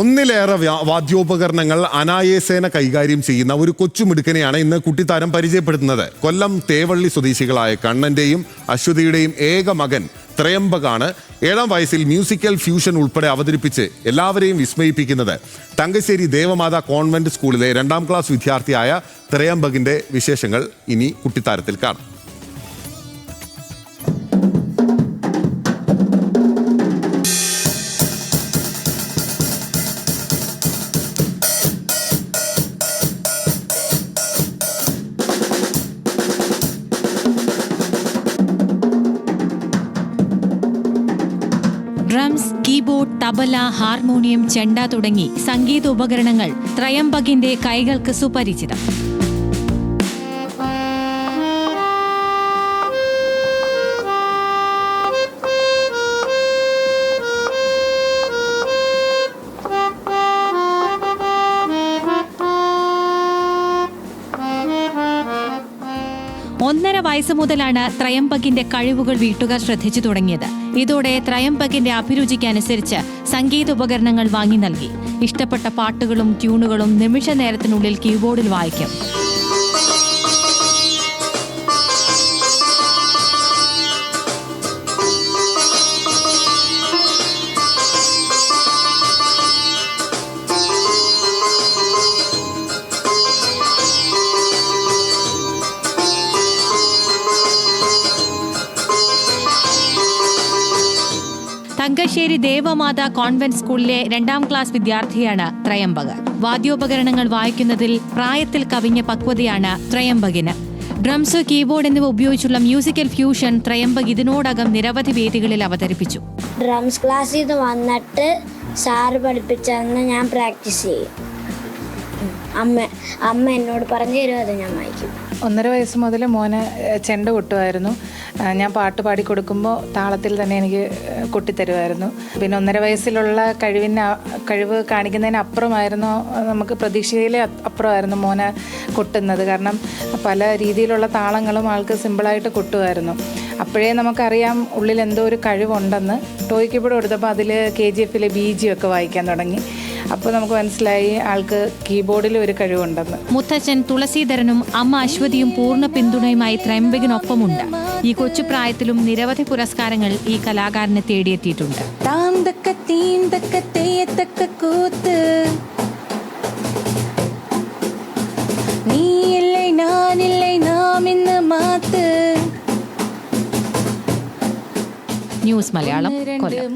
ഒന്നിലേറെ വാദ്യോപകരണങ്ങൾ അനായാസേന കൈകാര്യം ചെയ്യുന്ന ഒരു കൊച്ചുമിടുക്കനെയാണ് ഇന്ന് കുട്ടിത്താരം പരിചയപ്പെടുത്തുന്നത്. കൊല്ലം തേവള്ളി സ്വദേശികളായ കണ്ണന്റെയും അശ്വതിയുടെയും ഏക മകൻ ത്രയംബകാണ് 7ാം വയസ്സിൽ മ്യൂസിക്കൽ ഫ്യൂഷൻ ഉൾപ്പെടെ അവതരിപ്പിച്ച് എല്ലാവരെയും വിസ്മയിപ്പിക്കുന്നത്. തങ്കശ്ശേരി ദേവമാതാ കോൺവെന്റ് സ്കൂളിലെ 2ാം ക്ലാസ് വിദ്യാർത്ഥിയായ ത്രയംബകിന്റെ വിശേഷങ്ങൾ ഇനി കുട്ടിത്താരത്തിൽ കാണാം. ഡ്രംസ്, കീബോർഡ്, തബല, ഹാർമോണിയം, ചെണ്ട തുടങ്ങി സംഗീതോപകരണങ്ങൾ ത്രയംബകിന്റെ കൈകൾക്ക് സുപരിചിതം. ഒന്നര വയസ്സ് മുതലാണ് ത്രയംബകിന്റെ കഴിവുകൾ വീട്ടുകാർ ശ്രദ്ധിച്ചു തുടങ്ങിയത്. ഇതോടെ ത്രയംബകിന്റെ അഭിരുചിക്കനുസരിച്ച് സംഗീതോപകരണങ്ങൾ വാങ്ങി നൽകി. ഇഷ്ടപ്പെട്ട പാട്ടുകളും ട്യൂണുകളും നിമിഷ നേരത്തിനുള്ളിൽ കീബോർഡിൽ വായിക്കും. തങ്കശ്ശേരി ദേവമാതാ കോൺവെന്റ് സ്കൂളിലെ 2ാം ക്ലാസ് വിദ്യാർത്ഥിയാണ് ത്രയംബക്. വാദ്യോപകരണങ്ങൾ വായിക്കുന്നതിൽ പ്രായത്തിൽ കവിഞ്ഞ പക്വതയാണ് ത്രയംബകിന്. ഡ്രംസ്, കീബോർഡ് എന്നിവ ഉപയോഗിച്ചുള്ള മ്യൂസിക്കൽ ഫ്യൂഷൻ ത്രയംബക് ഇതിനോടകം നിരവധി വേദികളിൽ അവതരിപ്പിച്ചു. ഡ്രംസ് ക്ലാസ്സിൽ നിന്ന് വന്നിട്ട് സാറ് പഠിപ്പിച്ചെന്ന് ഞാൻ പ്രാക്ടീസ് ചെയ്യും. അമ്മ എന്നോട് പറഞ്ഞു തരും, അത് ഞാൻ വായിക്കും. 1.5 വയസ്സ് മുതൽ മോന് ചെണ്ട കൊട്ടുമായിരുന്നു. ഞാൻ പാട്ട് പാടിക്കൊടുക്കുമ്പോൾ താളത്തിൽ തന്നെ എനിക്ക് കൊട്ടിത്തരുമായിരുന്നു. പിന്നെ 1.5 വയസ്സിലുള്ള കഴിവ് കാണിക്കുന്നതിന് അപ്പുറമായിരുന്നു, നമുക്ക് പ്രതീക്ഷയിലെ അപ്പുറമായിരുന്നു മോനെ കൊട്ടുന്നത്. കാരണം പല രീതിയിലുള്ള താളങ്ങളും ആൾക്ക് സിമ്പിളായിട്ട് കൊട്ടുമായിരുന്നു. അപ്പോഴേ നമുക്കറിയാം ഉള്ളിൽ എന്തോ ഒരു കഴിവുണ്ടെന്ന്. ടോയ് കീബോർഡ് കൊടുത്തപ്പോൾ അതിൽ KGFലെ BG ഒക്കെ വായിക്കാൻ തുടങ്ങി. അപ്പോൾ നമുക്ക് മനസ്സിലായി ആൾക്ക് കീബോർഡിൽ ഒരു കഴിവുണ്ടെന്ന്. മുത്തച്ഛൻ തുളസീധരനും അമ്മ അശ്വതിയും പൂർണ്ണ പിന്തുണയുമായി ത്രയംബകിനൊപ്പമുണ്ട്. ഈ കൊച്ചുപ്രായത്തിലും നിരവധി പുരസ്കാരങ്ങൾ ഈ കലാകാരനെ തേടിയെത്തിയിട്ടുണ്ട്. ന്യൂസ് മലയാളം, കൊല്ലം.